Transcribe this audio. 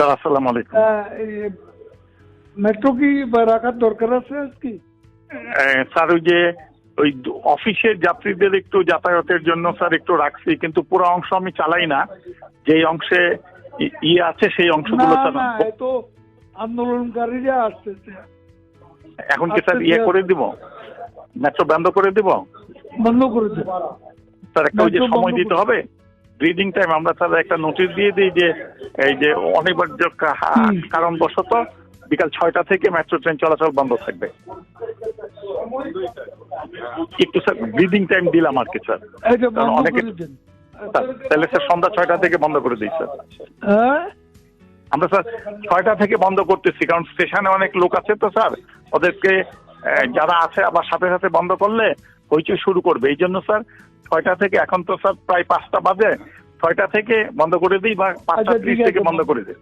Sir আসসালামু আলাইকুম। Metro কি রাখার দরকার আছে কি? স্যার ওই অফিসের যাত্রীদের একটু যাতায়াতের জন্য স্যার একটু রাখছি, কিন্তু পুরো অংশ আমি চালাই না। যেই অংশে ইয়ে আছে সেই অংশগুলো না স্যার না, এত আন্দোলনকারীরা আসতেছে। এখন কি স্যার ইয়ে করে দিব, মেট্রো বন্ধ করে দিব? বন্ধ করে দেব স্যার একটা ওই যে মেট্রো সময় বন্ধ দিতে করে হবে, ব্রিডিং টাইম। আমরা স্যার একটা নোটিশ দিয়ে দিই যে এই যে অনিবার্য কারণবশত বিকাল 6টা থেকে মেট্রো ট্রেন চলাচল বন্ধ থাকবে। একটু স্যার ব্রিদিং টাইম দিলাম আর কি স্যার। এটা কারণ বন্ধ অনেকে করে দেন। তাহলে স্যার সন্ধ্যা 6টা থেকে বন্ধ করে দিই স্যার। হ্যাঁ, আমরা স্যার 6টা থেকে বন্ধ করতেছি, কারণ স্টেশনে অনেক লোক আছে তো স্যার, ওদেরকে যারা আছে আবার সাথে সাথে বন্ধ করলে হইচই শুরু করবে। এই জন্য স্যার 6টা থেকে, এখন তো স্যার প্রায় 5টা বাজে, 6টা থেকে বন্ধ করে দিই বা 5টা 30 থেকে বন্ধ করে দিই।